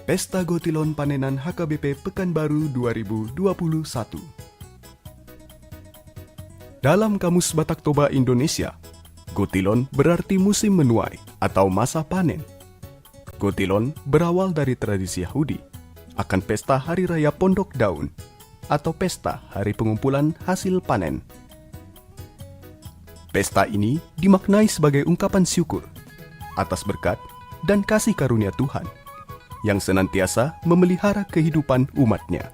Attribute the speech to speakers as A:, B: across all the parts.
A: Pesta Gotilon Panenan HKBP Pekanbaru 2021. Dalam Kamus Batak Toba Indonesia, Gotilon berarti musim menuai atau masa panen. Gotilon berawal dari tradisi Yahudi akan pesta Hari Raya Pondok Daun atau pesta hari pengumpulan hasil panen. Pesta ini dimaknai sebagai ungkapan syukur atas berkat dan kasih karunia Tuhan yang senantiasa memelihara kehidupan umatnya.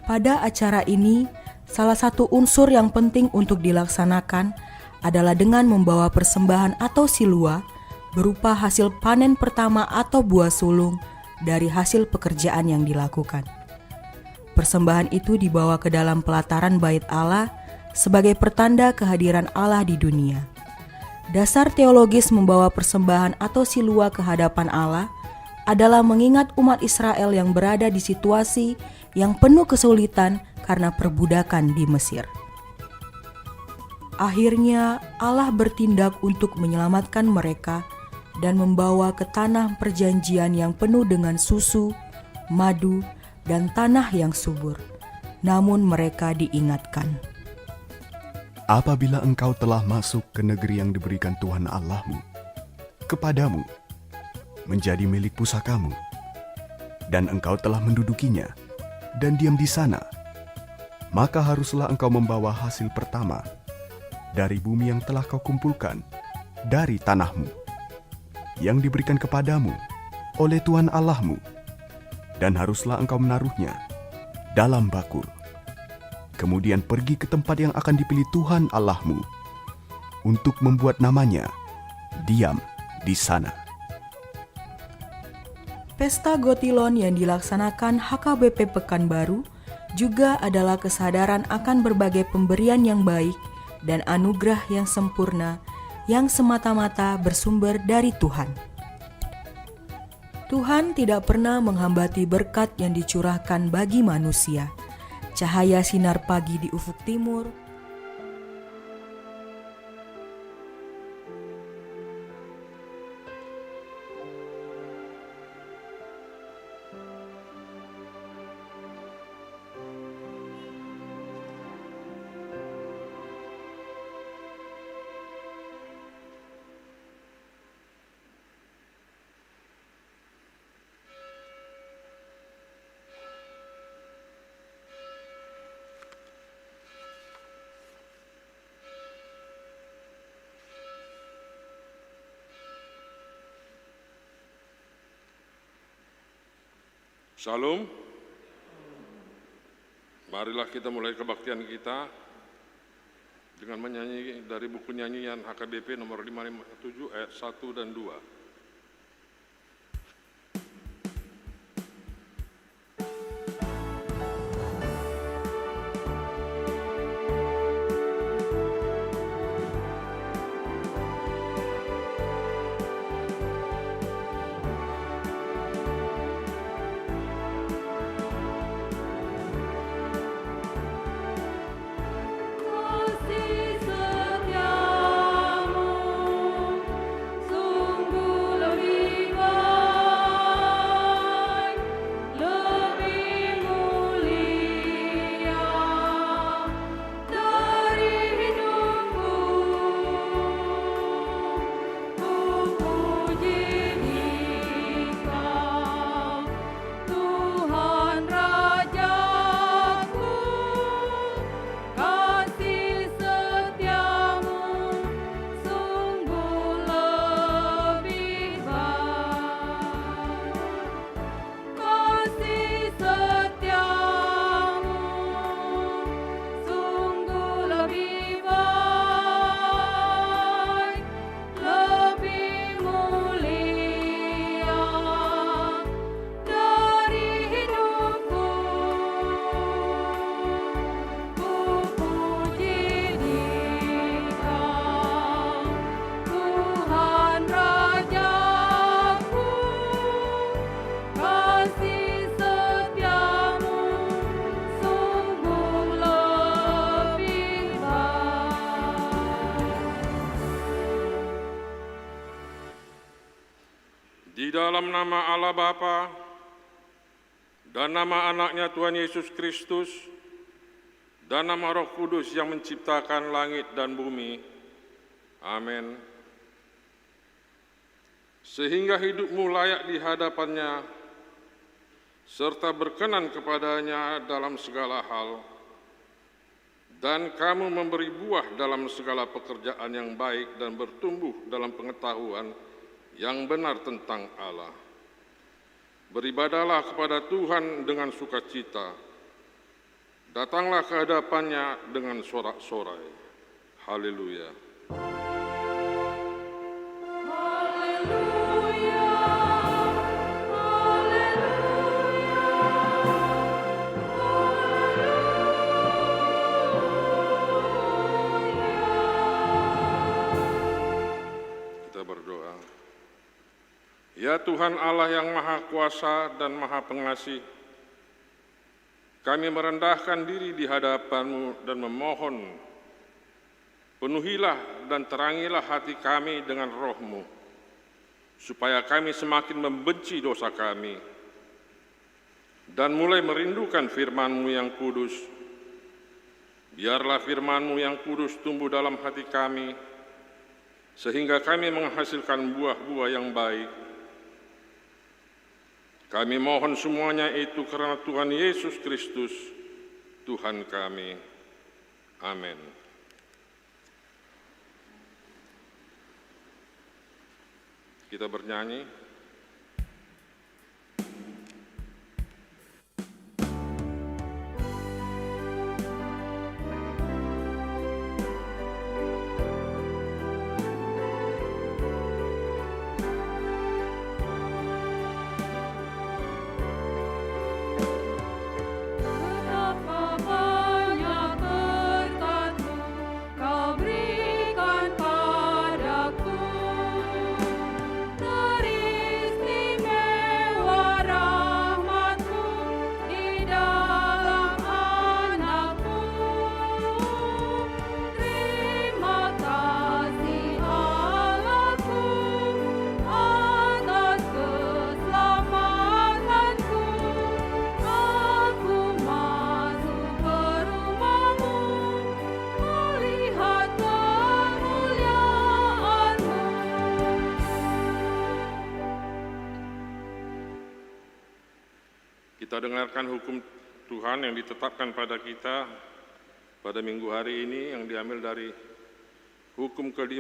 B: Pada acara ini, salah satu unsur yang penting untuk dilaksanakan adalah dengan membawa persembahan atau silua berupa hasil panen pertama atau buah sulung dari hasil pekerjaan yang dilakukan. Persembahan itu dibawa ke dalam pelataran Bait Allah sebagai pertanda kehadiran Allah di dunia. Dasar teologis membawa persembahan atau silua ke hadapan Allah adalah mengingat umat Israel yang berada di situasi yang penuh kesulitan karena perbudakan di Mesir. Akhirnya Allah bertindak untuk menyelamatkan mereka dan membawa ke tanah perjanjian yang penuh dengan susu, madu, dan tanah yang subur. Namun mereka diingatkan,
A: apabila engkau telah masuk ke negeri yang diberikan Tuhan Allahmu kepadamu, menjadi milik pusakamu, dan engkau telah mendudukinya dan diam di sana, maka haruslah engkau membawa hasil pertama dari bumi yang telah kau kumpulkan dari tanahmu, yang diberikan kepadamu oleh Tuhan Allahmu, dan haruslah engkau menaruhnya dalam bakul. Kemudian pergi ke tempat yang akan dipilih Tuhan Allahmu untuk membuat namanya diam di sana.
B: Pesta Gotilon yang dilaksanakan HKBP Pekanbaru juga adalah kesadaran akan berbagai pemberian yang baik dan anugerah yang sempurna yang semata-mata bersumber dari Tuhan. Tuhan tidak pernah menghambati berkat yang dicurahkan bagi manusia. Cahaya sinar pagi di ufuk timur,
C: Shalom. Marilah kita mulai kebaktian kita dengan menyanyi dari buku nyanyian HKBP nomor 557 ayat 1 dan 2.
D: Kasih setiamu sungguh
C: Di dalam nama Allah Bapa dan nama anaknya Tuhan Yesus Kristus dan nama Roh Kudus yang menciptakan langit dan bumi. Amin. Sehingga hidupmu layak di hadapannya, serta berkenan kepadanya dalam segala hal, dan kamu memberi buah dalam segala pekerjaan yang baik dan bertumbuh dalam pengetahuan yang benar tentang Allah. Beribadahlah kepada Tuhan dengan sukacita, datanglah ke hadapannya dengan sorak-sorai. Haleluya. Kita berdoa. Ya Tuhan Allah yang Maha Kuasa dan Maha Pengasih, kami merendahkan diri di hadapan-Mu dan memohon, penuhilah dan terangilah hati kami dengan Roh-Mu, supaya kami semakin membenci dosa kami, dan mulai merindukan firman-Mu yang kudus. Biarlah firman-Mu yang kudus tumbuh dalam hati kami, sehingga kami menghasilkan buah-buah yang baik. Kami mohon semuanya itu karena Tuhan Yesus Kristus, Tuhan kami. Amin. Kita bernyanyi. Kita dengarkan hukum Tuhan yang ditetapkan pada kita pada minggu hari ini yang diambil dari hukum ke-5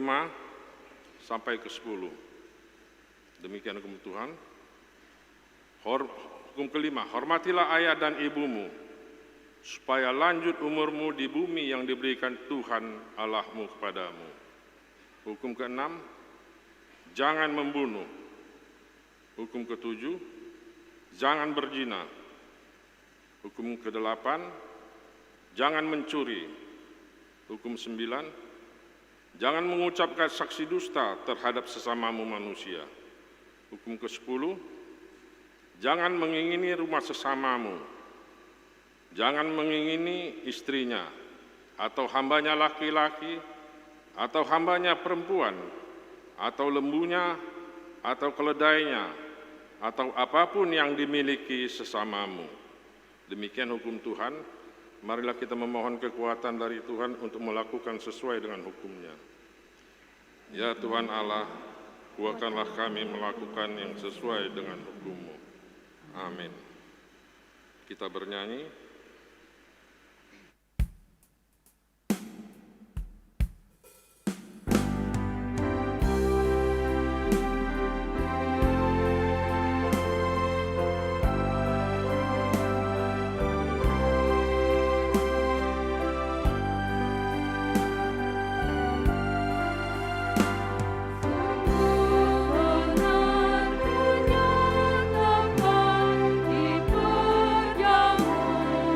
C: sampai ke-10. Demikian hukum Tuhan. Hukum ke-5, hormatilah ayah dan ibumu, supaya lanjut umurmu di bumi yang diberikan Tuhan Allahmu kepadamu. Hukum ke-6, jangan membunuh. Hukum ke-7, jangan berzina. Hukum ke-8, jangan mencuri. Hukum 9, jangan mengucapkan saksi dusta terhadap sesamamu manusia. Hukum ke-10, jangan mengingini rumah sesamamu. Jangan mengingini istrinya, atau hambanya laki-laki, atau hambanya perempuan, atau lembunya, atau keledainya, atau apapun yang dimiliki sesamamu. Demikian hukum Tuhan. Marilah kita memohon kekuatan dari Tuhan untuk melakukan sesuai dengan hukum-Nya. Ya Tuhan Allah, kuatkanlah kami melakukan yang sesuai dengan hukum-Mu. Amin. Kita bernyanyi.
D: Benar-benar menyatakan di perjamuan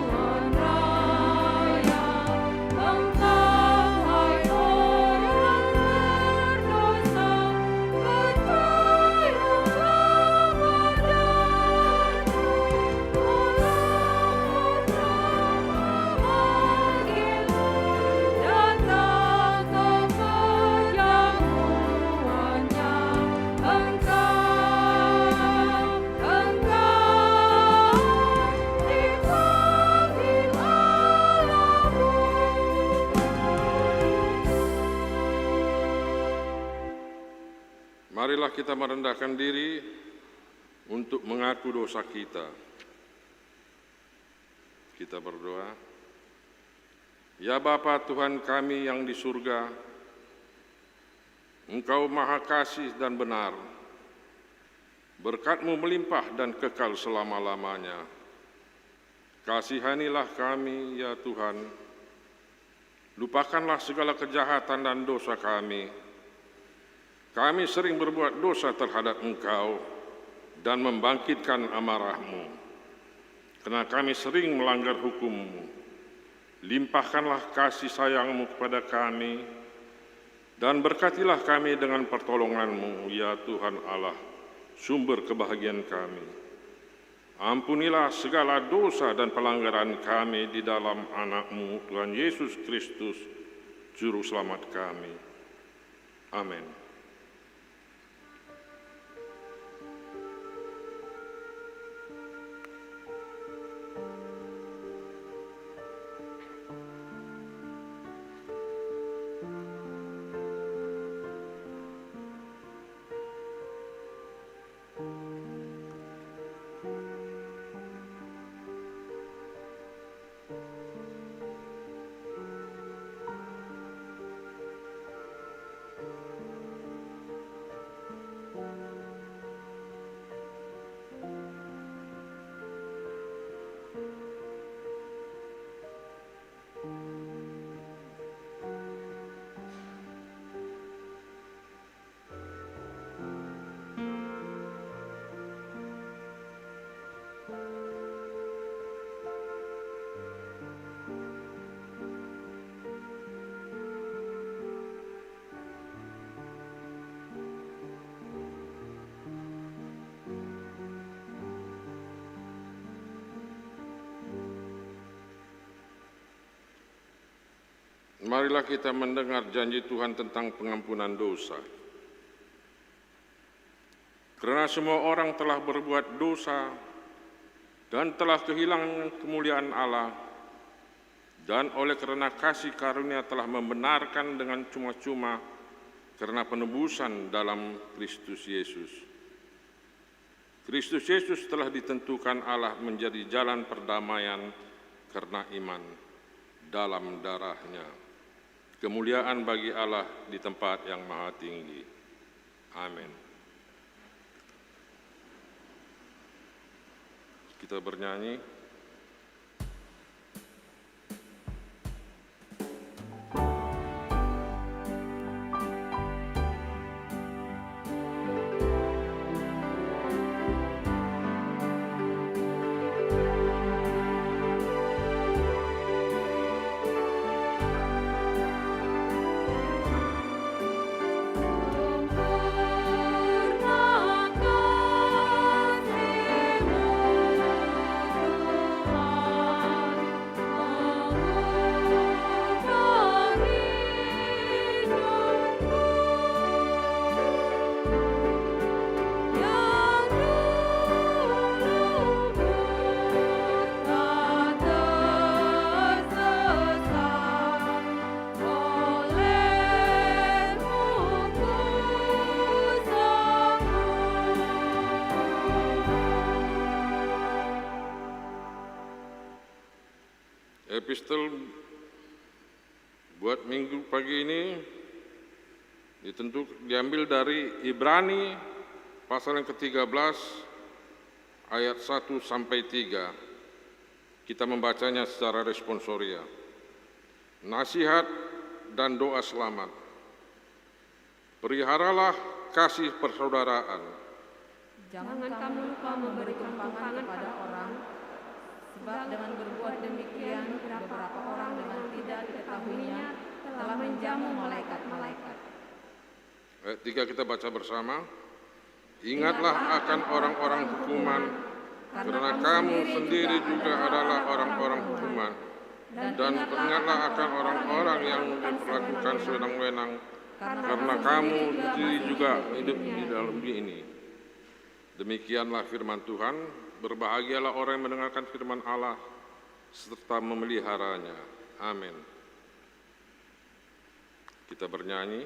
C: Marilah kita merendahkan diri untuk mengaku dosa kita. Kita berdoa. Ya Bapa Tuhan kami yang di surga, Engkau maha kasih dan benar. Berkat-Mu melimpah dan kekal selama-lamanya. Kasihanilah kami ya Tuhan. Lupakanlah segala kejahatan dan dosa kami. Kami sering berbuat dosa terhadap Engkau dan membangkitkan amarah-Mu. Karena kami sering melanggar hukum-Mu. Limpahkanlah kasih sayang-Mu kepada kami dan berkatilah kami dengan pertolongan-Mu, ya Tuhan Allah, sumber kebahagiaan kami. Ampunilah segala dosa dan pelanggaran kami di dalam anak-Mu, Tuhan Yesus Kristus, Juru Selamat kami. Amin. Marilah kita mendengar janji Tuhan tentang pengampunan dosa. Karena semua orang telah berbuat dosa dan telah kehilangan kemuliaan Allah, dan oleh karena kasih karunia telah membenarkan dengan cuma-cuma karena penebusan dalam Kristus Yesus. Kristus Yesus telah ditentukan Allah menjadi jalan perdamaian karena iman dalam darah-Nya. Kemuliaan bagi Allah di tempat yang maha tinggi. Amin. Kita bernyanyi. Epistel buat minggu pagi ini diambil dari Ibrani pasal yang ke-13 ayat 1 sampai 3. Kita membacanya secara responsoria. Nasihat dan doa selamat. Peliharalah kasih persaudaraan.
D: Jangan kamu lupa memberi tumpangan kepada orang, sebab dengan berbuat demikian beberapa orang dengan tidak diketahuinya telah menjamu malaikat-malaikat.
C: Ayat 3 kita baca bersama. Ingatlah akan orang-orang hukuman, karena kamu sendiri juga adalah orang-orang hukuman. Dan ingatlah akan orang-orang yang diperlakukan sewenang-wenang, karena kamu sendiri juga hidup di dalam dunia ini. Demikianlah firman Tuhan. Berbahagialah orang yang mendengarkan firman Allah serta memeliharanya. Amin. Kita bernyanyi.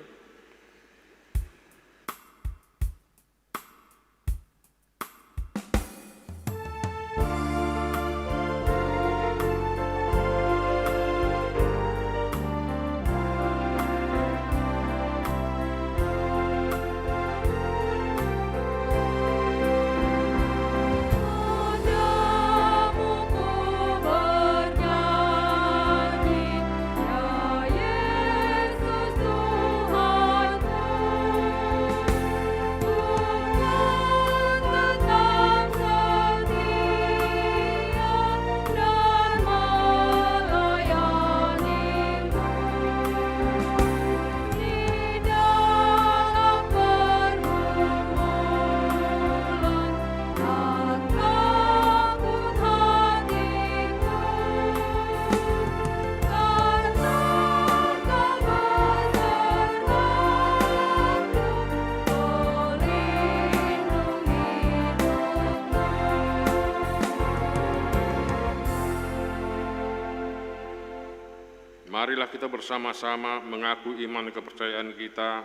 C: marilah kita bersama-sama mengaku iman kepercayaan kita,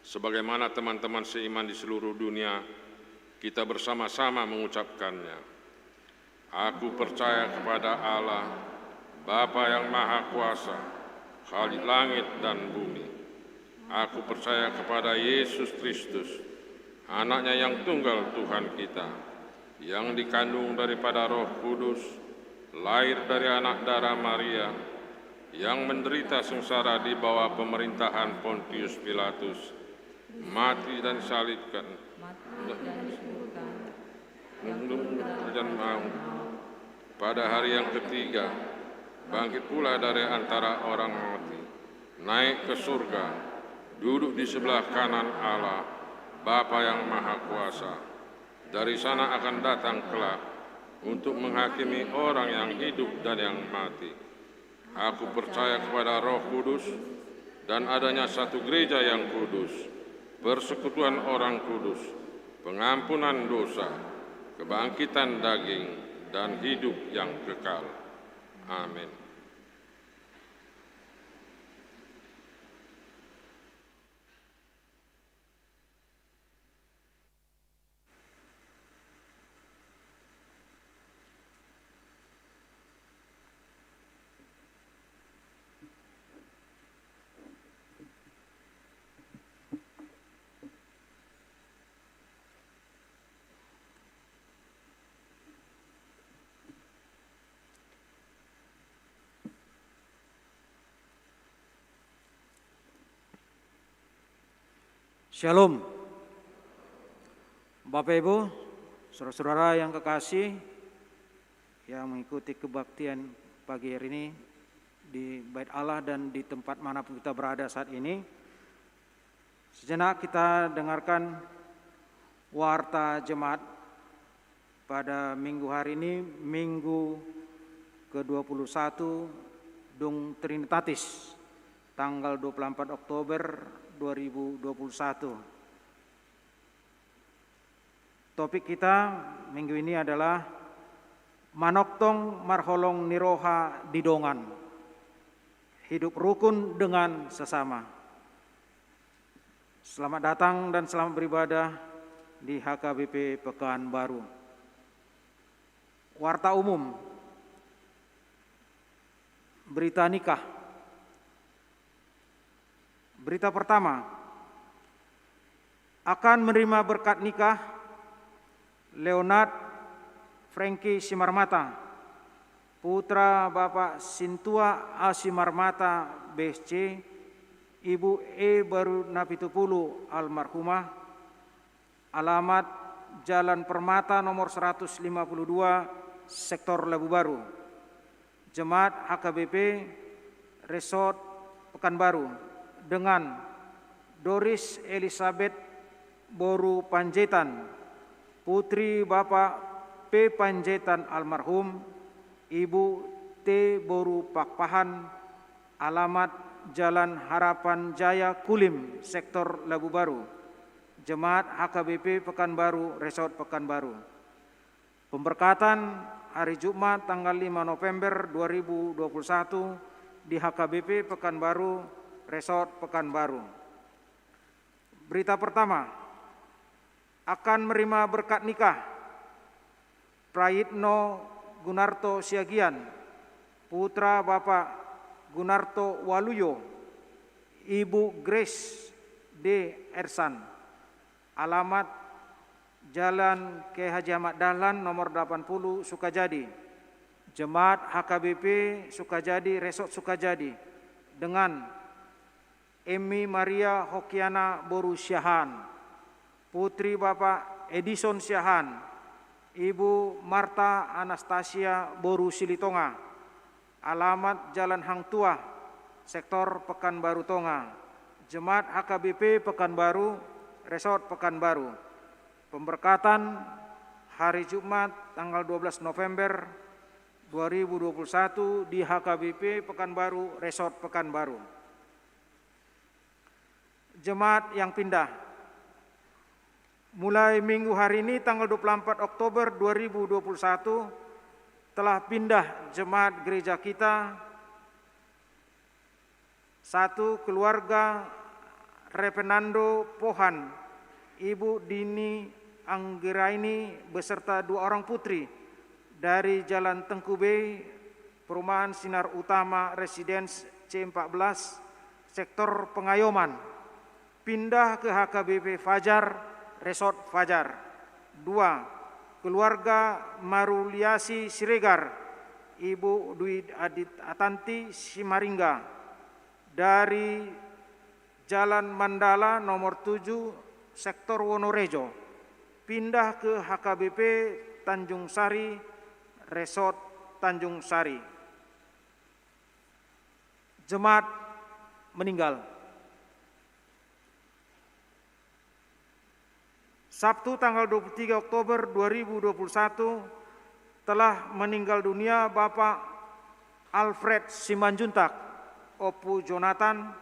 C: sebagaimana teman-teman seiman di seluruh dunia, kita bersama-sama mengucapkannya. Aku percaya kepada Allah, Bapa yang Maha Kuasa, Khalik langit dan bumi. Aku percaya kepada Yesus Kristus, anaknya yang tunggal Tuhan kita, yang dikandung daripada Roh Kudus, lahir dari anak darah Maria, yang menderita sengsara di bawah pemerintahan Pontius Pilatus, mati dan disalibkan, dan maut, pada hari yang ketiga, bangkit pula dari antara orang mati, naik ke surga, duduk di sebelah kanan Allah, Bapa yang Maha Kuasa. Dari sana akan datang kelak untuk menghakimi orang yang hidup dan yang mati. Aku percaya kepada Roh Kudus dan adanya satu gereja yang kudus, persekutuan orang kudus, pengampunan dosa, kebangkitan daging, dan hidup yang kekal. Amin.
E: Shalom. Bapak Ibu, saudara-saudara yang kekasih yang mengikuti kebaktian pagi hari ini di Bait Allah dan di tempat manapun kita berada saat ini. Sejenak kita dengarkan warta jemaat pada minggu hari ini, Minggu ke-21 Dung Trinitatis, tanggal 24 Oktober 2021. Topik kita minggu ini adalah Manoktong Marholong Niroha Didongan, hidup rukun dengan sesama. Selamat datang dan selamat beribadah di HKBP Pekanbaru. Warta umum, berita nikah. Berita pertama, akan menerima berkat nikah Leonard Franky Simarmata, putra Bapak Sintua A. Simarmata BSC, Ibu E. Baru Napitupulu almarhumah, alamat Jalan Permata nomor 152, Sektor Labu Baru, Jemaat HKBP Resort Pekanbaru, dengan Doris Elizabeth Boru Panjaitan, putri Bapak P. Panjaitan almarhum, Ibu T. Boru Pakpahan, alamat Jalan Harapan Jaya Kulim, Sektor Labu Baru, Jemaat HKBP Pekanbaru, Resort Pekanbaru. Pemberkatan hari Jumat tanggal 5 November 2021 di HKBP Pekanbaru, Resort Pekanbaru. Berita pertama, akan menerima berkat nikah Prayitno Gunarto Siagian, putra Bapak Gunarto Waluyo, Ibu Grace D. Ersan, alamat Jalan K. Haji Ahmad Dahlan nomor 80 Sukajadi, Jemaat HKBP Sukajadi, Resort Sukajadi, dengan Emi Maria Hokiana Boru Syahan, putri Bapak Edison Syahan, Ibu Marta Anastasia Boru Silitonga, alamat Jalan Hang Tuah, Sektor Pekanbaru Tonga, Jemaat HKBP Pekanbaru, Resort Pekanbaru. Pemberkatan hari Jumat tanggal 12 November 2021 di HKBP Pekanbaru, Resort Pekanbaru. Jemaat yang pindah, mulai minggu hari ini tanggal 24 Oktober 2021 telah pindah jemaat gereja kita 1. Keluarga Repenando Pohan, Ibu Dini Anggiraini beserta 2 orang putri dari Jalan Tengku Bey, Perumahan Sinar Utama Residence C14, Sektor Pengayoman, pindah ke HKBP Fajar, Resort Fajar. 2. Keluarga Maruliasi Siregar, Ibu Dwi Adit Atanti Simaringga dari Jalan Mandala nomor 7, Sektor Wonorejo, pindah ke HKBP Tanjung Sari, Resort Tanjung Sari. Jemaat meninggal. Sabtu tanggal 23 Oktober 2021 telah meninggal dunia Bapak Alfred Simanjuntak, Opu Jonathan,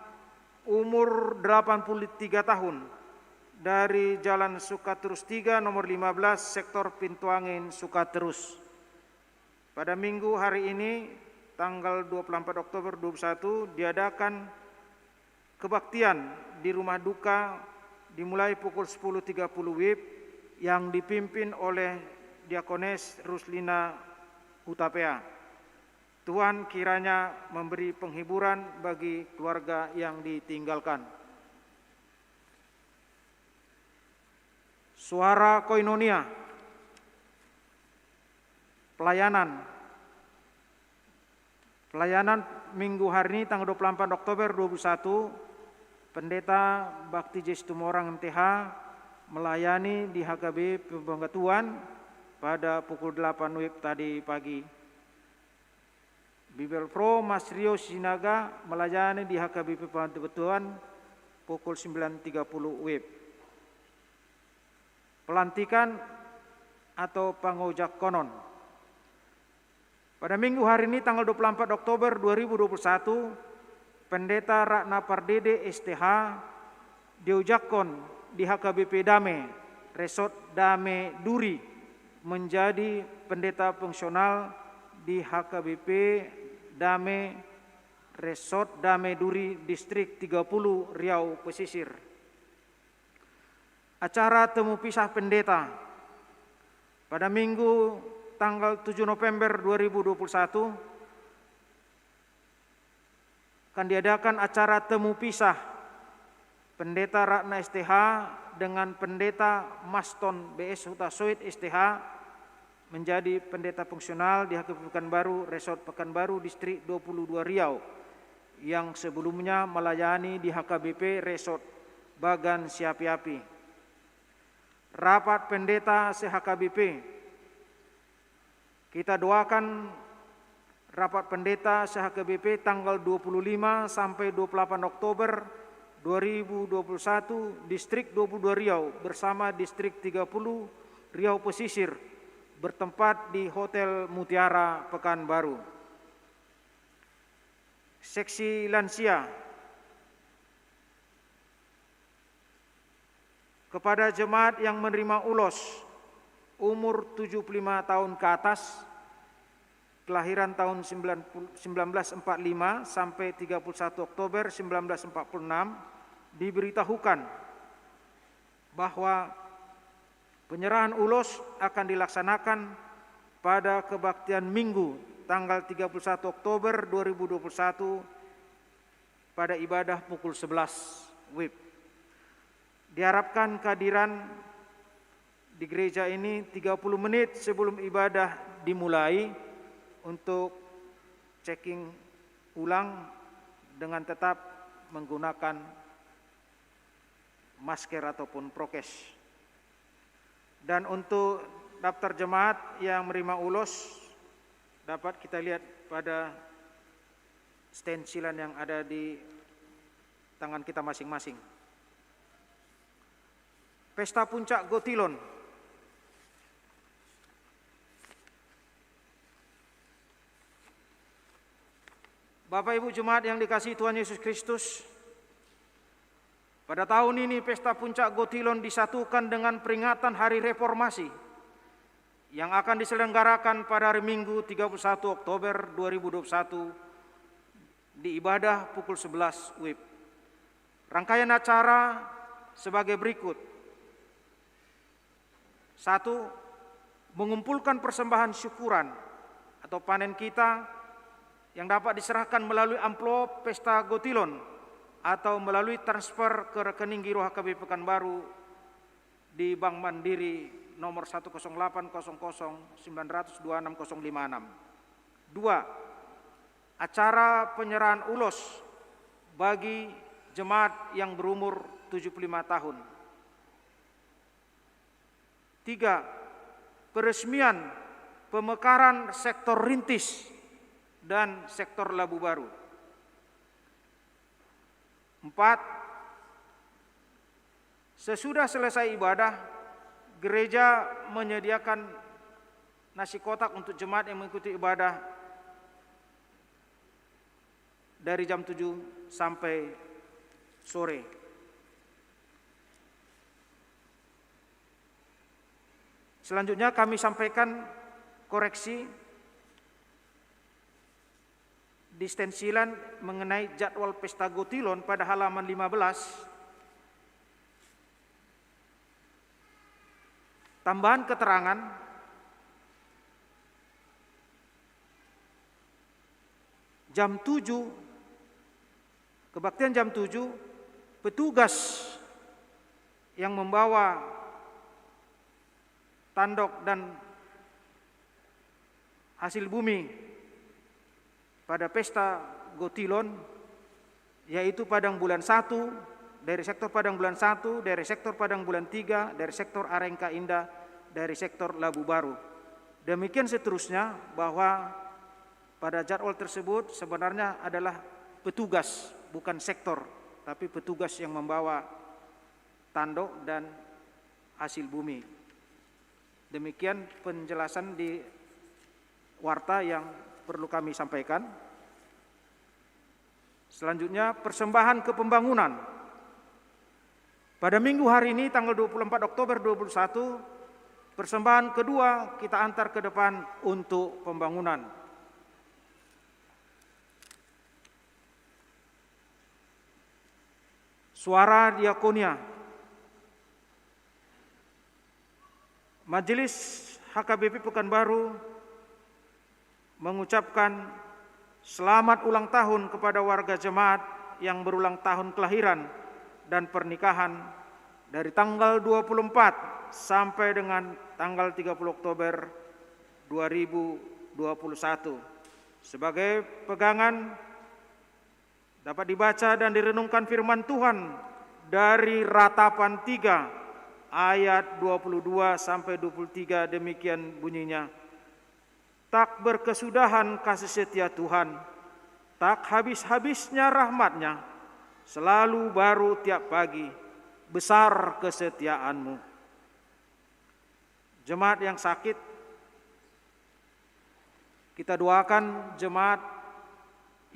E: umur 83 tahun, dari Jalan Sukaterus 3 nomor 15, Sektor Pintuangin, Sukaterus. Pada minggu hari ini, tanggal 24 Oktober 2021, diadakan kebaktian di rumah duka dimulai pukul 10.30 WIB yang dipimpin oleh Diakones Ruslina Hutapea. Tuhan kiranya memberi penghiburan bagi keluarga yang ditinggalkan. Suara Koinonia. Pelayanan minggu hari ini tanggal 24 Oktober 2021, Pendeta Bakti Jes Tumorang MTH melayani di HKB Pembangkatuan pada pukul 8 WIB tadi pagi. Bibel Pro Mas Rio Sinaga melayani di HKB Pembangkatuan pukul 9.30 WIB. Pelantikan atau pangojak konon. Pada minggu hari ini tanggal 24 Oktober 2021, Pendeta Ratna Pardede STH diojakon di HKBP Dame, Resort Dame Duri, menjadi pendeta fungsional di HKBP Dame, Resort Dame Duri, Distrik 30 Riau Pesisir. Acara temu pisah pendeta pada minggu tanggal 7 November 2021 akan diadakan acara temu pisah Pendeta Ratna STH dengan Pendeta Maston BS Hutasoid STH menjadi pendeta fungsional di HKBP Pekanbaru, Resort Pekanbaru, Distrik 22 Riau, yang sebelumnya melayani di HKBP Resort Bagan Siapi-api. Rapat pendeta se-HKBP. Kita doakan rapat pendeta se-HKBP tanggal 25 sampai 28 Oktober 2021 Distrik 22 Riau bersama Distrik 30 Riau Pesisir bertempat di Hotel Mutiara Pekanbaru. Seksi lansia. Kepada jemaat yang menerima ulos umur 75 tahun ke atas, kelahiran tahun 1945 sampai 31 Oktober 1946, diberitahukan bahwa penyerahan ulos akan dilaksanakan pada kebaktian Minggu tanggal 31 Oktober 2021 pada ibadah pukul 11 WIB. Diharapkan kehadiran di gereja ini 30 menit sebelum ibadah dimulai untuk checking ulang dengan tetap menggunakan masker ataupun prokes. Dan untuk daftar jemaat yang menerima ulos dapat kita lihat pada stensilan yang ada di tangan kita masing-masing. Pesta Puncak Gotilon. Bapak Ibu Jemaat yang dikasihi Tuhan Yesus Kristus, pada tahun ini Pesta Puncak Gotilon disatukan dengan peringatan Hari Reformasi yang akan diselenggarakan pada hari Minggu 31 Oktober 2021 di ibadah pukul 11 WIB. Rangkaian acara sebagai berikut. 1. Mengumpulkan persembahan syukuran atau panen kita yang dapat diserahkan melalui amplop Pesta Gotilon atau melalui transfer ke rekening Giro HKB Pekanbaru di Bank Mandiri nomor 10800902656. 2. Acara penyerahan ulos bagi jemaat yang berumur 75 tahun. 3. Peresmian pemekaran sektor rintis dan sektor Labu Baru. 4. Sesudah selesai ibadah, gereja menyediakan nasi kotak untuk jemaat yang mengikuti ibadah dari jam 7 sampai sore. Selanjutnya kami sampaikan koreksi di stensilan mengenai jadwal Pesta Gotilon pada halaman 15. Tambahan keterangan jam 7, kebaktian jam 7, petugas yang membawa tandok dan hasil bumi pada Pesta Gotilon, yaitu Padang Bulan 1, dari sektor Padang Bulan 1, dari sektor Padang Bulan 3, dari sektor Arengka Indah, dari sektor Labu Baru. Demikian seterusnya, bahwa pada jadwal tersebut sebenarnya adalah petugas, bukan sektor, tapi petugas yang membawa tandok dan hasil bumi. Demikian penjelasan di warta yang perlu kami sampaikan. Selanjutnya, persembahan ke pembangunan. Pada minggu hari ini tanggal 24 Oktober 2021, persembahan kedua kita antar ke depan untuk pembangunan. Suara Diakonia. Majelis HKBP Pekanbaru mengucapkan selamat ulang tahun kepada warga jemaat yang berulang tahun kelahiran dan pernikahan dari tanggal 24 sampai dengan tanggal 30 Oktober 2021. Sebagai pegangan dapat dibaca dan direnungkan firman Tuhan dari Ratapan 3 ayat 22 sampai 23, demikian bunyinya. Tak berkesudahan kasih setia Tuhan, tak habis-habisnya rahmat-Nya, selalu baru tiap pagi, besar kesetiaan-Mu. Jemaat yang sakit, kita doakan jemaat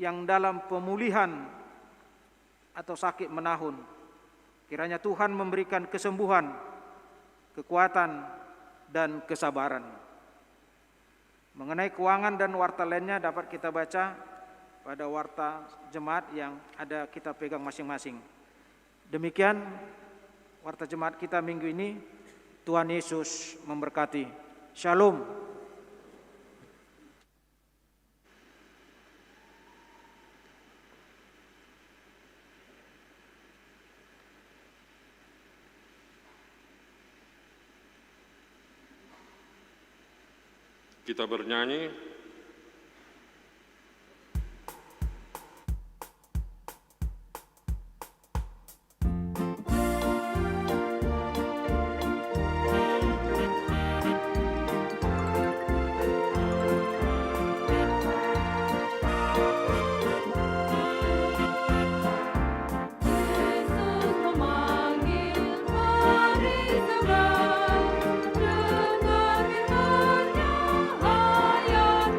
E: yang dalam pemulihan atau sakit menahun. Kiranya Tuhan memberikan kesembuhan, kekuatan, dan kesabaran. Mengenai keuangan dan warta lainnya dapat kita baca pada warta jemaat yang ada kita pegang masing-masing. Demikian warta jemaat kita minggu ini. Tuhan Yesus memberkati. Shalom.
C: Kita bernyanyi.
D: Dengar firman-Nya, hayat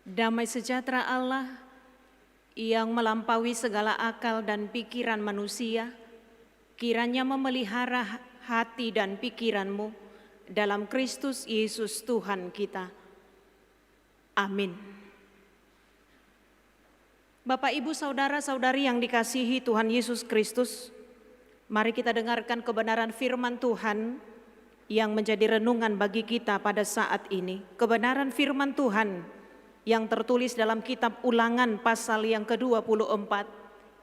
D: Damai sejahtera Allah yang melampaui segala akal dan pikiran manusia, kiranya memelihara hati dan pikiranmu dalam Kristus Yesus Tuhan kita. Amin. Bapak, Ibu, saudara-saudari yang dikasihi Tuhan Yesus Kristus, mari kita dengarkan kebenaran firman Tuhan yang menjadi renungan bagi kita pada saat ini. Kebenaran firman Tuhan yang tertulis dalam kitab Ulangan pasal yang ke-24,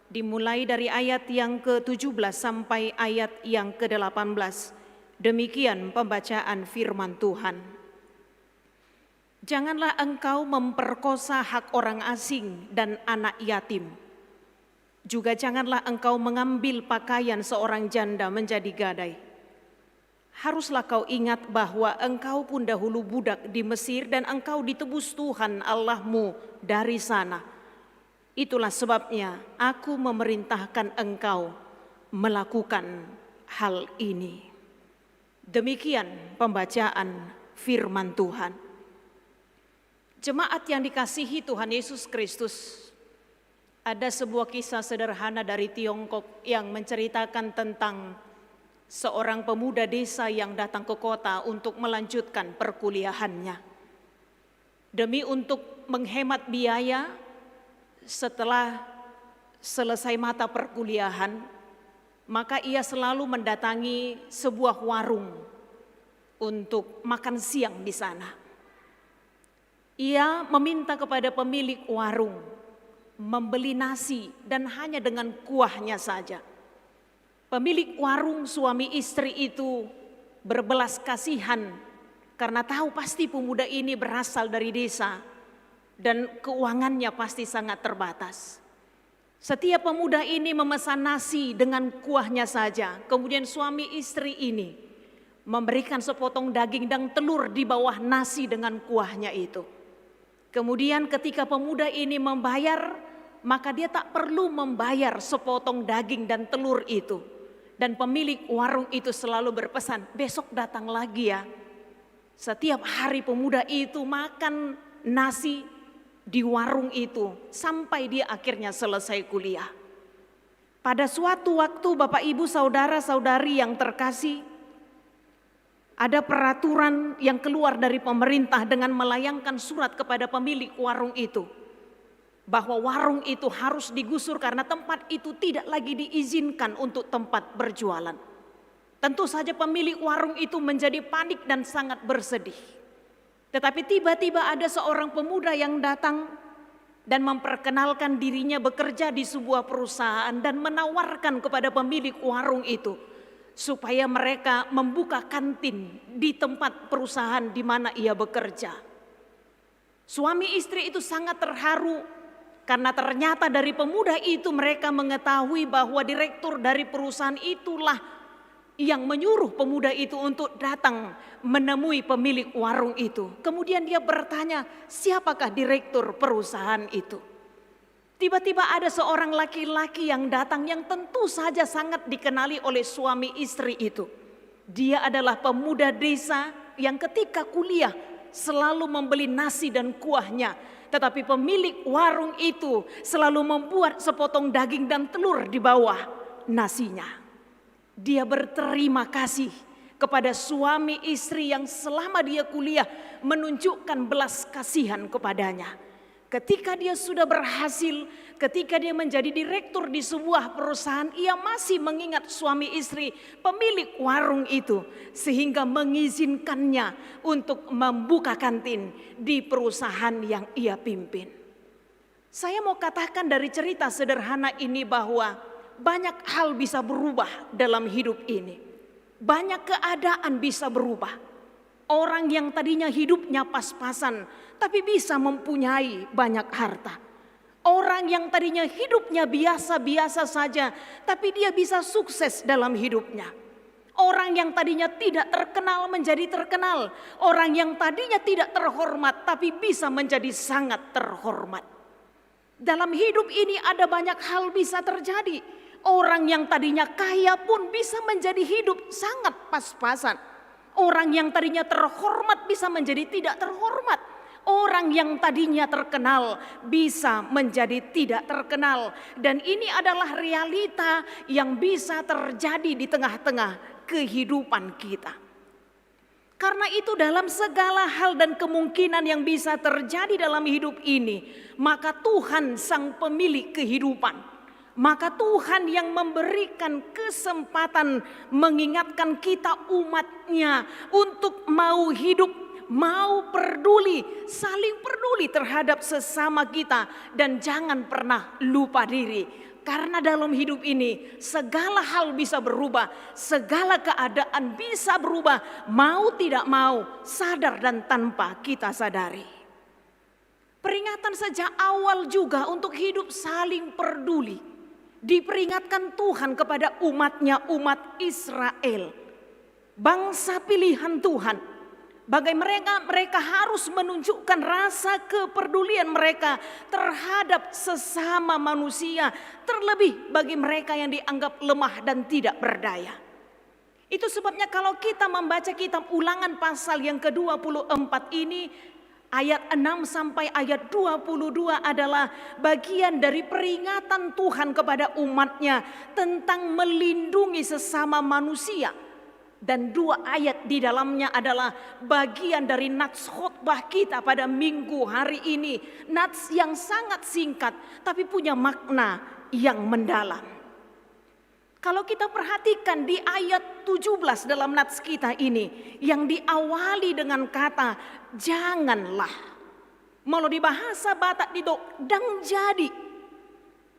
D: dimulai dari ayat yang ke-17 sampai ayat yang ke-18. Demikian pembacaan firman Tuhan. Janganlah engkau memperkosa hak orang asing dan anak yatim. Juga janganlah engkau mengambil pakaian seorang janda menjadi gadai. Haruslah kau ingat bahwa engkau pun dahulu budak di Mesir dan engkau ditebus Tuhan Allahmu dari sana. Itulah sebabnya aku memerintahkan engkau melakukan hal ini. Demikian pembacaan firman Tuhan. Jemaat yang dikasihi Tuhan Yesus Kristus, ada sebuah kisah sederhana dari Tiongkok yang menceritakan tentang seorang pemuda desa yang datang ke kota untuk melanjutkan perkuliahannya. Demi untuk menghemat biaya, setelah selesai mata perkuliahan, maka ia selalu mendatangi sebuah warung untuk makan siang di sana. Ia meminta kepada pemilik warung membeli nasi dan hanya dengan kuahnya saja. Pemilik warung suami istri itu berbelas kasihan karena tahu pasti pemuda ini berasal dari desa dan keuangannya pasti sangat terbatas. Setiap pemuda ini memesan nasi dengan kuahnya saja, kemudian suami istri ini memberikan sepotong daging dan telur di bawah nasi dengan kuahnya itu. Kemudian ketika pemuda ini membayar, maka dia tak perlu membayar sepotong daging dan telur itu. Dan pemilik warung itu selalu berpesan, besok datang lagi ya. Setiap hari pemuda itu makan nasi di warung itu sampai dia akhirnya selesai kuliah. Pada suatu waktu Bapak Ibu saudara-saudari yang terkasih, ada peraturan yang keluar dari pemerintah dengan melayangkan surat kepada pemilik warung itu, bahwa warung itu harus digusur karena tempat itu tidak lagi diizinkan untuk tempat berjualan. Tentu saja pemilik warung itu menjadi panik dan sangat bersedih. Tetapi tiba-tiba ada seorang pemuda yang datang dan memperkenalkan dirinya bekerja di sebuah perusahaan dan menawarkan kepada pemilik warung itu supaya mereka membuka kantin di tempat perusahaan di mana ia bekerja. Suami istri itu sangat terharu karena ternyata dari pemuda itu mereka mengetahui bahwa direktur dari perusahaan itulah yang menyuruh pemuda itu untuk datang menemui pemilik warung itu. Kemudian dia bertanya, siapakah direktur perusahaan itu? Tiba-tiba ada seorang laki-laki yang datang yang tentu saja sangat dikenali oleh suami istri itu. Dia adalah pemuda desa yang ketika kuliah selalu membeli nasi dan kuahnya. Tetapi pemilik warung itu selalu membuat sepotong daging dan telur di bawah nasinya. Dia berterima kasih kepada suami istri yang selama dia kuliah menunjukkan belas kasihan kepadanya. Ketika dia sudah berhasil, ketika dia menjadi direktur di sebuah perusahaan, ia masih mengingat suami istri pemilik warung itu sehingga mengizinkannya untuk membuka kantin di perusahaan yang ia pimpin. Saya mau katakan dari cerita sederhana ini bahwa banyak hal bisa berubah dalam hidup ini. Banyak keadaan bisa berubah. Orang yang tadinya hidupnya pas-pasan tapi bisa mempunyai banyak harta. Orang yang tadinya hidupnya biasa-biasa saja tapi dia bisa sukses dalam hidupnya. Orang yang tadinya tidak terkenal menjadi terkenal. Orang yang tadinya tidak terhormat tapi bisa menjadi sangat terhormat. Dalam hidup ini ada banyak hal bisa terjadi. Orang yang tadinya kaya pun bisa menjadi hidup sangat pas-pasan. Orang yang tadinya terhormat bisa menjadi tidak terhormat.
F: Orang yang tadinya terkenal bisa menjadi tidak terkenal. Dan ini adalah realita yang bisa terjadi di tengah-tengah kehidupan kita. Karena itu dalam segala hal dan kemungkinan yang bisa terjadi dalam hidup ini, maka Tuhan sang pemilik kehidupan, maka Tuhan yang memberikan kesempatan mengingatkan kita umatnya untuk mau hidup, mau peduli, saling peduli terhadap sesama kita, dan jangan pernah lupa diri. Karena dalam hidup ini segala hal bisa berubah, segala keadaan bisa berubah, mau tidak mau, sadar dan tanpa kita sadari. Peringatan sejak awal juga untuk hidup saling peduli. Diperingatkan Tuhan kepada umatnya, umat Israel, bangsa pilihan Tuhan. Bagaimana mereka harus menunjukkan rasa kepedulian mereka terhadap sesama manusia, terlebih bagi mereka yang dianggap lemah dan tidak berdaya. Itu sebabnya kalau kita membaca kitab Ulangan pasal yang ke-24 ini, ayat 6 sampai ayat 22 adalah bagian dari peringatan Tuhan kepada umatnya tentang melindungi sesama manusia. Dan 2 ayat di dalamnya adalah bagian dari nats khotbah kita pada minggu hari ini. Nats yang sangat singkat tapi punya makna yang mendalam. Kalau kita perhatikan di ayat 17 dalam nats kita ini yang diawali dengan kata janganlah. Kalau di bahasa Batak di dang jadi.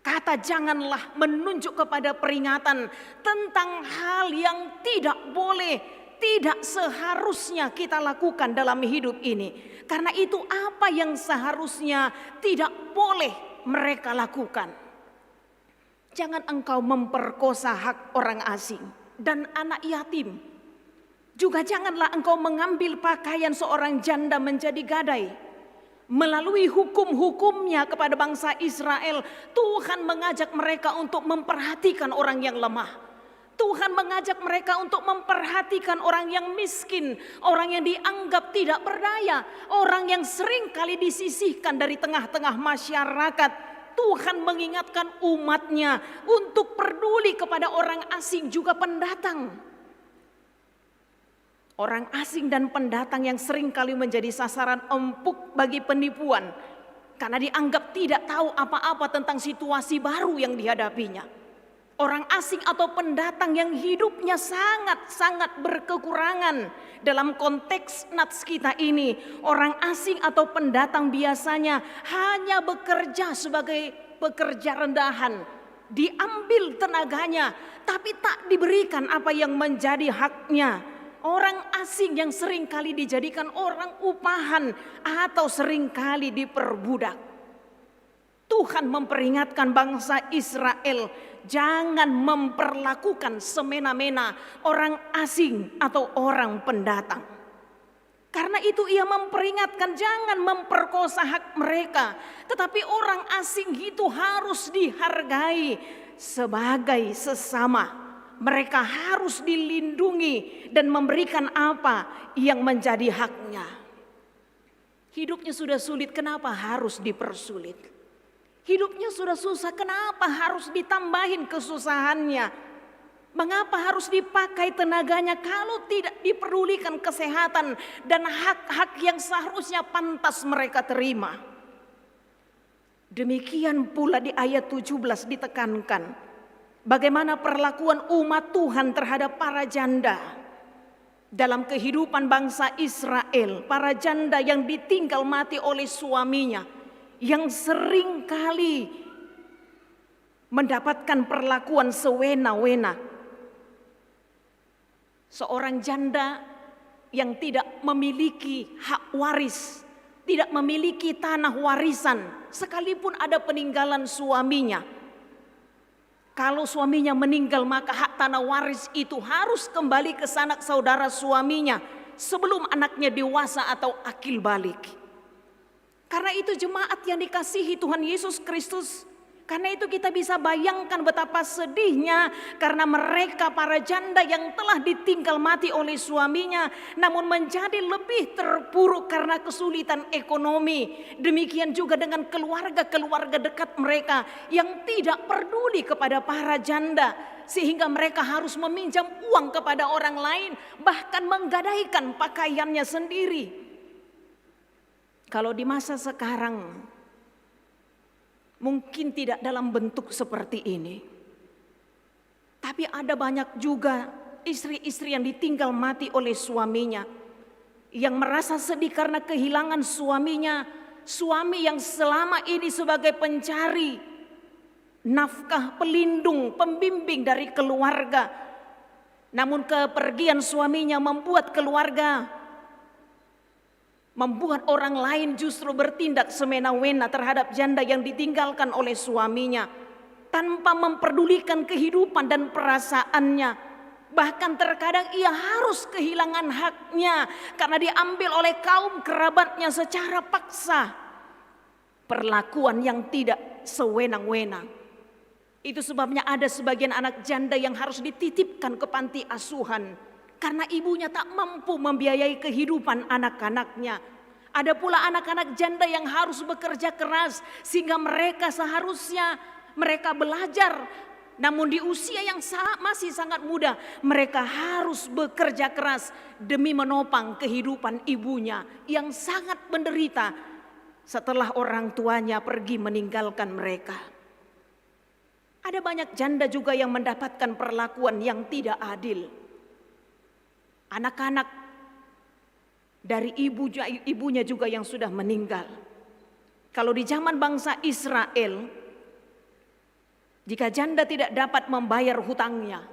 F: Kata janganlah menunjuk kepada peringatan tentang hal yang tidak boleh, tidak seharusnya kita lakukan dalam hidup ini. Karena itu apa yang seharusnya tidak boleh mereka lakukan. Jangan engkau memperkosa hak orang asing dan anak yatim. Juga janganlah engkau mengambil pakaian seorang janda menjadi gadai. Melalui hukum-hukumnya kepada bangsa Israel, Tuhan mengajak mereka untuk memperhatikan orang yang lemah. Tuhan mengajak mereka untuk memperhatikan orang yang miskin, orang yang dianggap tidak berdaya, orang yang sering kali disisihkan dari tengah-tengah masyarakat. Tuhan mengingatkan umatnya untuk peduli kepada orang asing juga pendatang. Orang asing dan pendatang yang sering kali menjadi sasaran empuk bagi penipuan karena dianggap tidak tahu apa-apa tentang situasi baru yang dihadapinya. Orang asing atau pendatang yang hidupnya sangat-sangat berkekurangan. Dalam konteks nats kita ini, orang asing atau pendatang biasanya hanya bekerja sebagai pekerja rendahan, diambil tenaganya tapi tak diberikan apa yang menjadi haknya. Orang asing yang seringkali dijadikan orang upahan atau seringkali diperbudak. Tuhan memperingatkan bangsa Israel jangan memperlakukan semena-mena orang asing atau orang pendatang. Karena itu ia memperingatkan jangan memperkosa hak mereka. Tetapi orang asing itu harus dihargai sebagai sesama. Mereka harus dilindungi dan memberikan apa yang menjadi haknya. Hidupnya sudah sulit, kenapa harus dipersulit? Hidupnya sudah susah, kenapa harus ditambahin kesusahannya? Mengapa harus dipakai tenaganya kalau tidak dipedulikan kesehatan dan hak-hak yang seharusnya pantas mereka terima? Demikian pula di ayat 17 ditekankan bagaimana perlakuan umat Tuhan terhadap para janda. Dalam kehidupan bangsa Israel, para janda yang ditinggal mati oleh suaminya, yang sering kali mendapatkan perlakuan sewena-wena. Seorang janda yang tidak memiliki hak waris, tidak memiliki tanah warisan, sekalipun ada peninggalan suaminya. Kalau suaminya meninggal maka hak tanah waris itu harus kembali ke sanak saudara suaminya sebelum anaknya dewasa atau akil balik. Karena itu jemaat yang dikasihi Tuhan Yesus Kristus, Karena itu kita bisa bayangkan betapa sedihnya karena mereka para janda yang telah ditinggal mati oleh suaminya namun menjadi lebih terpuruk karena kesulitan ekonomi. Demikian juga dengan keluarga-keluarga dekat mereka yang tidak peduli kepada para janda sehingga mereka harus meminjam uang kepada orang lain, bahkan menggadaikan pakaiannya sendiri. Kalau di masa sekarang mungkin tidak dalam bentuk seperti ini. Tapi ada banyak juga istri-istri yang ditinggal mati oleh suaminya, yang merasa sedih karena kehilangan suaminya, suami yang selama ini sebagai pencari nafkah, pelindung, pembimbing dari keluarga. Namun kepergian suaminya membuat orang lain justru bertindak semena-mena terhadap janda yang ditinggalkan oleh suaminya tanpa memperdulikan kehidupan dan perasaannya. Bahkan terkadang ia harus kehilangan haknya karena diambil oleh kaum kerabatnya secara paksa. Perlakuan yang tidak sewenang-wenang. Itu sebabnya ada sebagian anak janda yang harus dititipkan ke panti asuhan karena ibunya tak mampu membiayai kehidupan anak-anaknya. Ada pula anak-anak janda yang harus bekerja keras sehingga mereka seharusnya mereka belajar. Namun di usia yang masih sangat muda mereka harus bekerja keras demi menopang kehidupan ibunya yang sangat menderita setelah orang tuanya pergi meninggalkan mereka. Ada banyak janda juga yang mendapatkan perlakuan yang tidak adil. Anak-anak dari ibunya juga yang sudah meninggal. Kalau di zaman bangsa Israel, jika janda tidak dapat membayar hutangnya,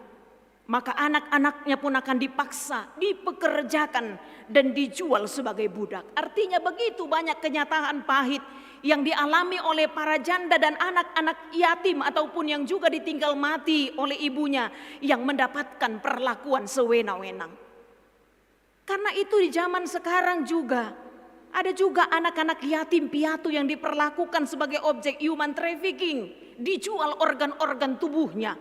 F: maka anak-anaknya pun akan dipaksa, dipekerjakan dan dijual sebagai budak. Artinya begitu banyak kenyataan pahit yang dialami oleh para janda dan anak-anak yatim ataupun yang juga ditinggal mati oleh ibunya yang mendapatkan perlakuan sewenang-wenang. Karena itu di zaman sekarang juga ada juga anak-anak yatim piatu yang diperlakukan sebagai objek human trafficking, dijual organ-organ tubuhnya.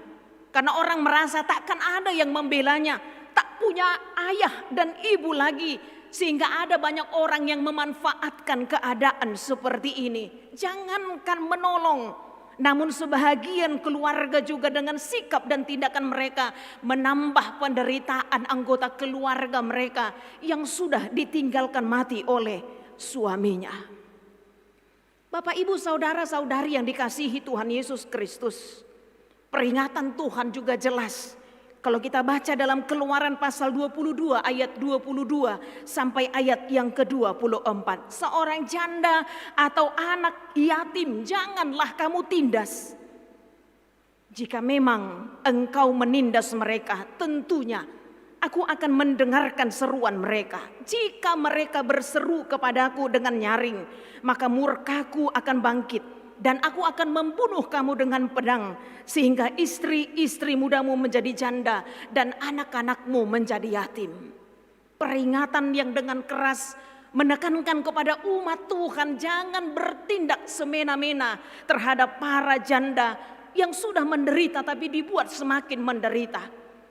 F: Karena orang merasa takkan ada yang membelanya, tak punya ayah dan ibu lagi. Sehingga ada banyak orang yang memanfaatkan keadaan seperti ini. Jangankan menolong, namun sebahagian keluarga juga dengan sikap dan tindakan mereka menambah penderitaan anggota keluarga mereka yang sudah ditinggalkan mati oleh suaminya. Bapak, Ibu, saudara-saudari yang dikasihi Tuhan Yesus Kristus, peringatan Tuhan juga jelas. Kalau kita baca dalam Keluaran pasal 22 ayat 22 sampai ayat yang ke-24. Seorang janda atau anak yatim janganlah kamu tindas. Jika memang engkau menindas mereka, tentunya aku akan mendengarkan seruan mereka. Jika mereka berseru kepadaku dengan nyaring, maka murkaku akan bangkit. Dan aku akan membunuh kamu dengan pedang, sehingga istri-istri mudamu menjadi janda dan anak-anakmu menjadi yatim. Peringatan yang dengan keras menekankan kepada umat Tuhan jangan bertindak semena-mena terhadap para janda yang sudah menderita tapi dibuat semakin menderita.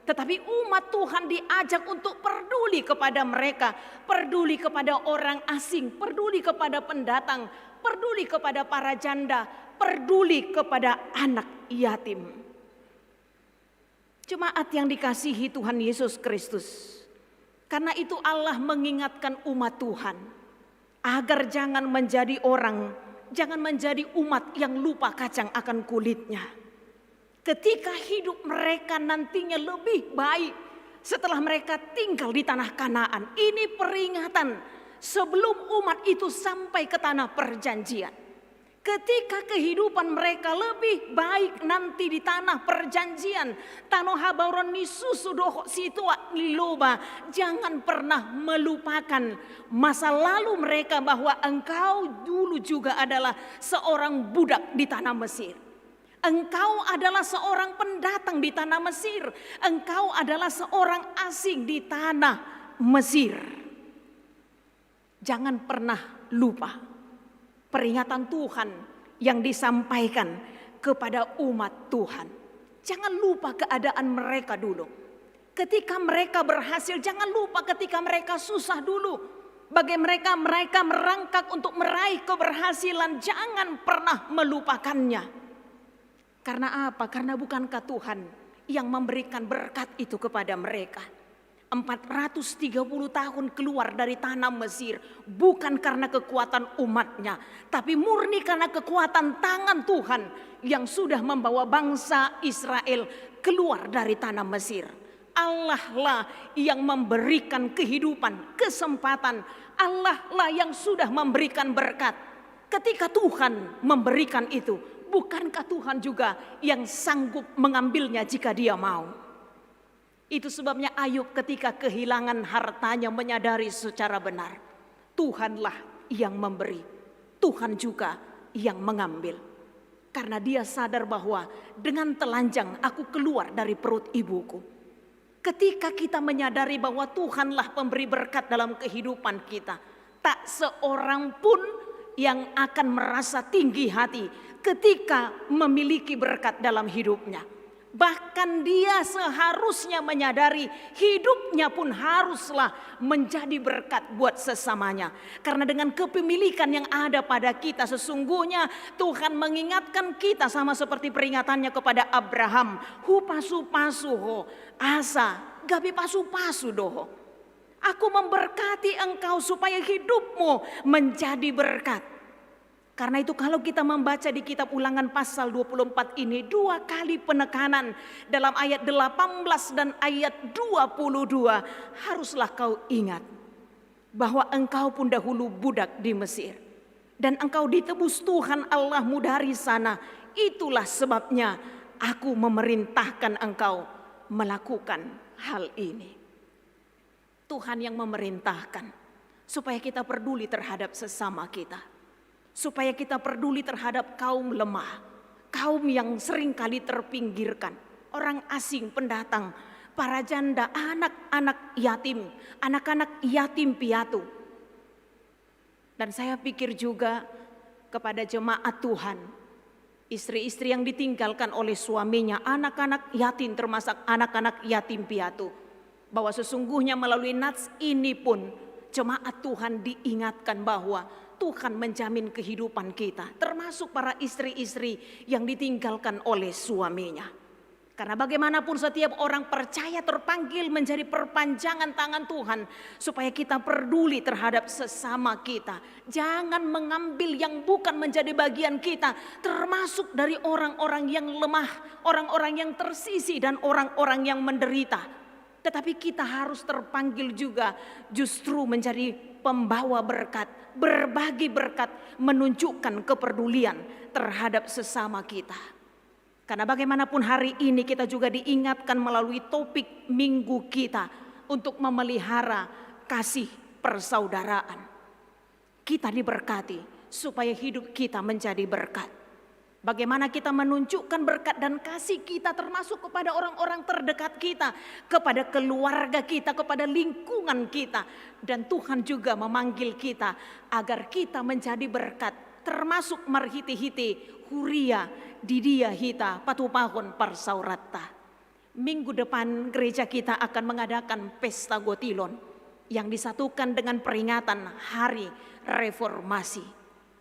F: Tetapi umat Tuhan diajak untuk peduli kepada mereka, peduli kepada orang asing, peduli kepada pendatang, peduli kepada para janda, peduli kepada anak yatim. Jemaat yang dikasihi Tuhan Yesus Kristus, karena itu Allah mengingatkan umat Tuhan agar jangan menjadi umat yang lupa kacang akan kulitnya. Ketika hidup mereka nantinya lebih baik setelah mereka tinggal di tanah Kanaan. Ini peringatan sebelum umat itu sampai ke tanah perjanjian. Ketika kehidupan mereka lebih baik nanti di tanah perjanjian, tanah habaron ni susudoh situa niloba, jangan pernah melupakan masa lalu mereka bahwa engkau dulu juga adalah seorang budak di tanah Mesir. Engkau adalah seorang pendatang di tanah Mesir. Engkau adalah seorang asing di tanah Mesir. Jangan pernah lupa peringatan Tuhan yang disampaikan kepada umat Tuhan. Jangan lupa keadaan mereka dulu. Ketika mereka berhasil, jangan lupa ketika mereka susah dulu. Bagi mereka merangkak untuk meraih keberhasilan, jangan pernah melupakannya. Karena apa? Karena bukankah Tuhan yang memberikan berkat itu kepada mereka? 430 tahun keluar dari tanah Mesir, bukan karena kekuatan umatnya, tapi murni karena kekuatan tangan Tuhan yang sudah membawa bangsa Israel keluar dari tanah Mesir. Allah lah yang memberikan kehidupan, kesempatan. Allah lah yang sudah memberikan berkat. Ketika Tuhan memberikan itu, bukankah Tuhan juga yang sanggup mengambilnya jika Dia mau? Itu sebabnya Ayub ketika kehilangan hartanya menyadari secara benar, Tuhanlah yang memberi, Tuhan juga yang mengambil. Karena dia sadar bahwa dengan telanjang aku keluar dari perut ibuku. Ketika kita menyadari bahwa Tuhanlah pemberi berkat dalam kehidupan kita, tak seorang pun yang akan merasa tinggi hati ketika memiliki berkat dalam hidupnya. Bahkan dia seharusnya menyadari hidupnya pun haruslah menjadi berkat buat sesamanya. Karena dengan kepemilikan yang ada pada kita, sesungguhnya Tuhan mengingatkan kita sama seperti peringatannya kepada Abraham. Hu pasu pasu ho, asa gabi pasu pasu doho. Aku memberkati engkau supaya hidupmu menjadi berkat. Karena itu kalau kita membaca di kitab Ulangan pasal 24 ini, 2 kali penekanan dalam ayat 18 dan ayat 22. Haruslah kau ingat bahwa engkau pun dahulu budak di Mesir. Dan engkau ditebus Tuhan Allahmu dari sana. Itulah sebabnya aku memerintahkan engkau melakukan hal ini. Tuhan yang memerintahkan supaya kita peduli terhadap sesama kita. Supaya kita peduli terhadap kaum lemah, kaum yang seringkali terpinggirkan, orang asing, pendatang, para janda, anak-anak yatim, anak-anak yatim piatu. Dan saya pikir juga kepada jemaat Tuhan, istri-istri yang ditinggalkan oleh suaminya, anak-anak yatim termasuk anak-anak yatim piatu, bahwa sesungguhnya melalui nats ini pun jemaat Tuhan diingatkan bahwa Tuhan menjamin kehidupan kita, termasuk para istri-istri yang ditinggalkan oleh suaminya. Karena bagaimanapun setiap orang percaya terpanggil menjadi perpanjangan tangan Tuhan, supaya kita peduli terhadap sesama kita. Jangan mengambil yang bukan menjadi bagian kita, termasuk dari orang-orang yang lemah, orang-orang yang tersisih dan orang-orang yang menderita. Tetapi kita harus terpanggil juga justru menjadi pembawa berkat, berbagi berkat, menunjukkan kepedulian terhadap sesama kita. Karena bagaimanapun hari ini kita juga diingatkan melalui topik minggu kita untuk memelihara kasih persaudaraan. Kita diberkati supaya hidup kita menjadi berkat. Bagaimana kita menunjukkan berkat dan kasih kita termasuk kepada orang-orang terdekat kita, kepada keluarga kita, kepada lingkungan kita. Dan Tuhan juga memanggil kita agar kita menjadi berkat, termasuk marhiti-hiti, huria, didia hita, patupahon parsaurata. Minggu depan gereja kita akan mengadakan pesta Gotilon yang disatukan dengan peringatan Hari Reformasi.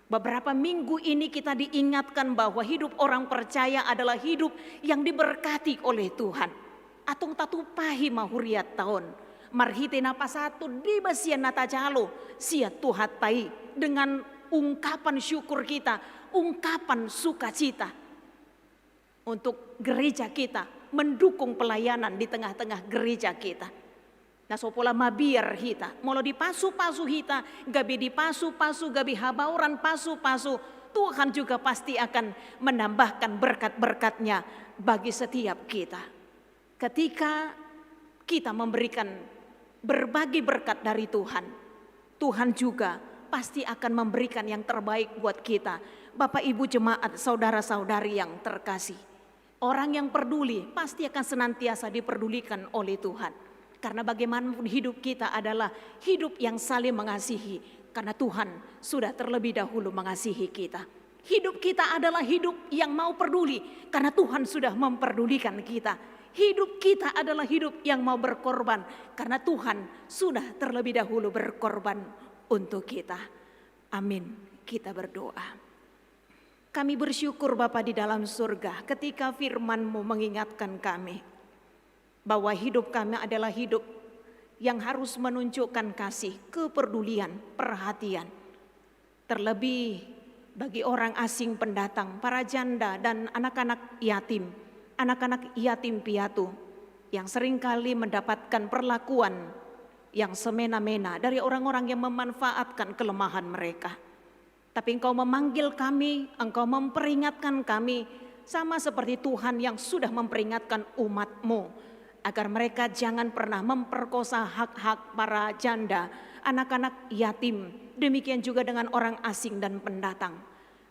F: Beberapa minggu ini kita diingatkan bahwa hidup orang percaya adalah hidup yang diberkati oleh Tuhan. Atong tatupahi mahuriat tahun. Marhite napasatu di basian natajalo siat tuhatai dengan ungkapan syukur kita, ungkapan sukacita. Untuk gereja kita mendukung pelayanan di tengah-tengah gereja kita. Nah sopola mabiar hita, molo dipasu-pasu hita, gabi dipasu-pasu, gabi habauran pasu-pasu, Tuhan juga pasti akan menambahkan berkat-berkatnya bagi setiap kita. Ketika kita memberikan berbagi berkat dari Tuhan, Tuhan juga pasti akan memberikan yang terbaik buat kita. Bapak Ibu jemaat, saudara-saudari yang terkasih, orang yang peduli pasti akan senantiasa diperdulikan oleh Tuhan. Karena bagaimanapun hidup kita adalah hidup yang saling mengasihi. Karena Tuhan sudah terlebih dahulu mengasihi kita. Hidup kita adalah hidup yang mau peduli karena Tuhan sudah memperdulikan kita. Hidup kita adalah hidup yang mau berkorban karena Tuhan sudah terlebih dahulu berkorban untuk kita. Amin. Kita berdoa. Kami bersyukur Bapa di dalam surga ketika firman-Mu mengingatkan kami bahwa hidup kami adalah hidup yang harus menunjukkan kasih, kepedulian, perhatian. Terlebih bagi orang asing pendatang, para janda dan anak-anak yatim piatu yang seringkali mendapatkan perlakuan yang semena-mena dari orang-orang yang memanfaatkan kelemahan mereka. Tapi Engkau memanggil kami, Engkau memperingatkan kami, sama seperti Tuhan yang sudah memperingatkan umat-Mu, agar mereka jangan pernah memperkosa hak-hak para janda, anak-anak yatim, demikian juga dengan orang asing dan pendatang.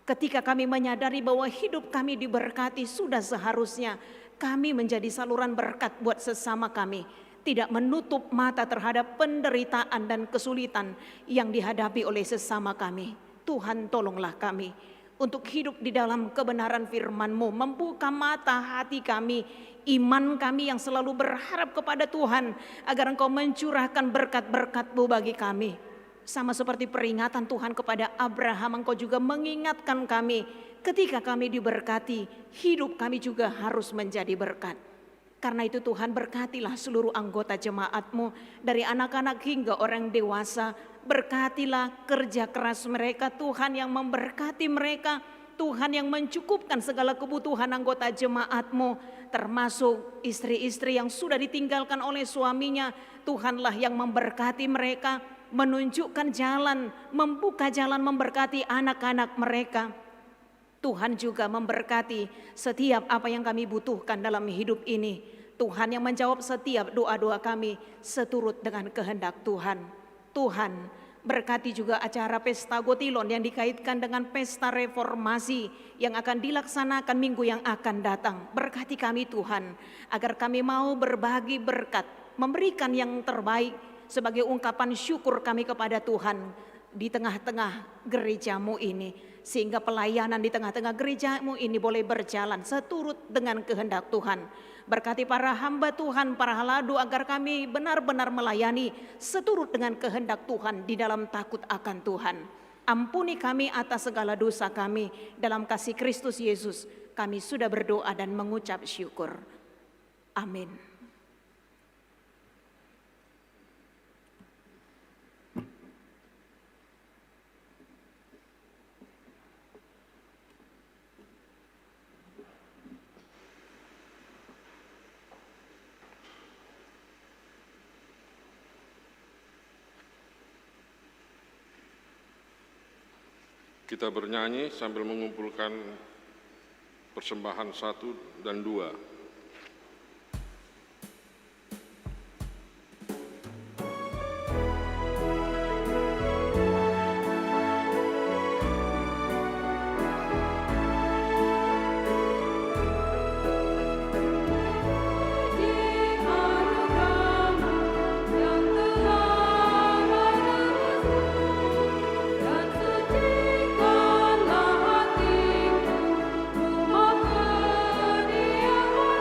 F: Ketika kami menyadari bahwa hidup kami diberkati, sudah seharusnya kami menjadi saluran berkat buat sesama kami. Tidak menutup mata terhadap penderitaan dan kesulitan yang dihadapi oleh sesama kami. Tuhan tolonglah kami untuk hidup di dalam kebenaran firman-Mu. Membuka mata hati kami, iman kami yang selalu berharap kepada Tuhan. Agar Engkau mencurahkan berkat-berkat-Mu bagi kami. Sama seperti peringatan Tuhan kepada Abraham, Engkau juga mengingatkan kami ketika kami diberkati, hidup kami juga harus menjadi berkat. Karena itu Tuhan berkatilah seluruh anggota jemaat-Mu dari anak-anak hingga orang dewasa. Berkatilah kerja keras mereka, Tuhan yang memberkati mereka, Tuhan yang mencukupkan segala kebutuhan anggota jemaat-Mu, termasuk istri-istri yang sudah ditinggalkan oleh suaminya. Tuhanlah yang memberkati mereka, menunjukkan jalan, membuka jalan, memberkati anak-anak mereka. Tuhan juga memberkati setiap apa yang kami butuhkan dalam hidup ini. Tuhan yang menjawab setiap doa-doa kami seturut dengan kehendak Tuhan. Tuhan berkati juga acara Pesta Gotilon yang dikaitkan dengan Pesta Reformasi yang akan dilaksanakan minggu yang akan datang. Berkati kami Tuhan, agar kami mau berbagi berkat, memberikan yang terbaik sebagai ungkapan syukur kami kepada Tuhan di tengah-tengah gereja-Mu ini. Sehingga pelayanan di tengah-tengah gereja-Mu ini boleh berjalan seturut dengan kehendak Tuhan. Berkati para hamba Tuhan, para haladu, agar kami benar-benar melayani seturut dengan kehendak Tuhan di dalam takut akan Tuhan. Ampuni kami atas segala dosa kami. Dalam kasih Kristus Yesus kami sudah berdoa dan mengucap syukur. Amin.
C: Kita bernyanyi sambil mengumpulkan persembahan 1 dan 2.
D: Rumah kediaman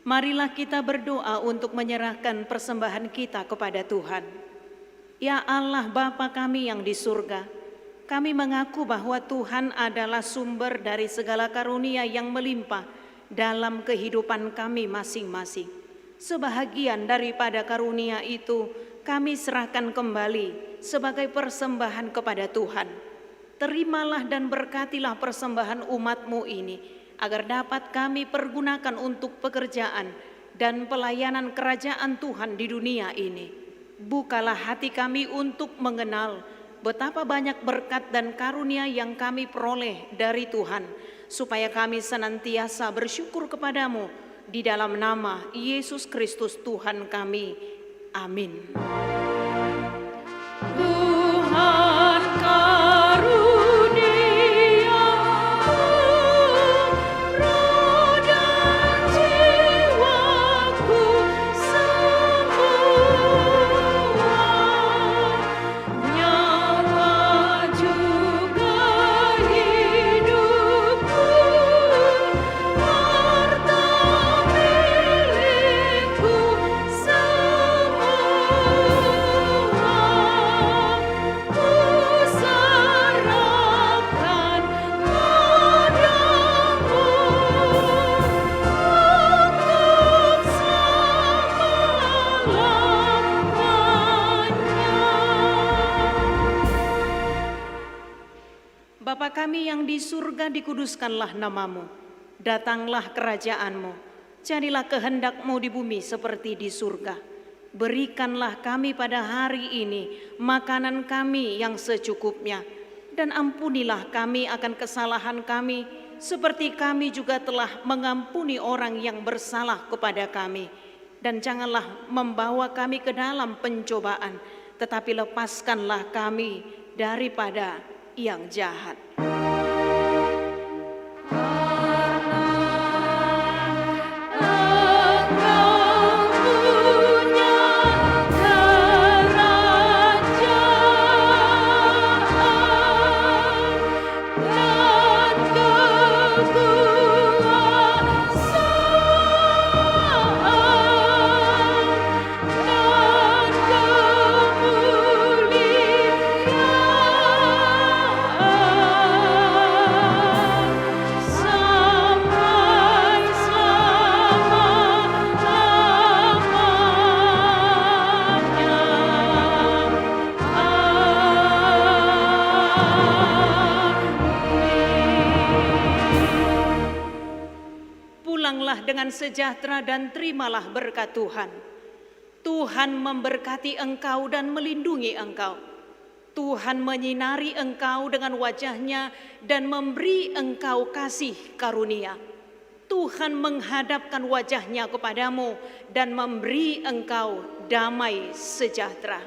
F: Marilah kita berdoa untuk menyerahkan persembahan kita kepada Tuhan. Ya Allah Bapa kami yang di surga, kami mengaku bahwa Tuhan adalah sumber dari segala karunia yang melimpah dalam kehidupan kami masing-masing. Sebahagian daripada karunia itu kami serahkan kembali sebagai persembahan kepada Tuhan. Terimalah dan berkatilah persembahan umat-Mu ini, agar dapat kami pergunakan untuk pekerjaan dan pelayanan kerajaan Tuhan di dunia ini. Bukalah hati kami untuk mengenal betapa banyak berkat dan karunia yang kami peroleh dari Tuhan, supaya kami senantiasa bersyukur kepadamu di dalam nama Yesus Kristus Tuhan kami. Amin. Tuhan karunia roh dan jiwaku semua, nyawa juga hidupku, harta milikku semua, ku serahkan padamu untuk selama-lamanya. Bapa kami yang di surga, dikuduskanlah namamu. Datanglah kerajaanmu. Jadilah kehendak-Mu di bumi seperti di surga. Berikanlah kami pada hari ini makanan kami yang secukupnya. Dan ampunilah kami akan kesalahan kami, seperti kami juga telah mengampuni orang yang bersalah kepada kami. Dan janganlah membawa kami ke dalam pencobaan, tetapi lepaskanlah kami daripada yang jahat. Pulanglah dengan sejahtera dan terimalah berkat Tuhan. Tuhan memberkati engkau dan melindungi engkau. Tuhan menyinari engkau dengan wajah-Nya dan memberi engkau kasih karunia. Tuhan menghadapkan wajah-Nya kepadamu dan memberi engkau damai sejahtera.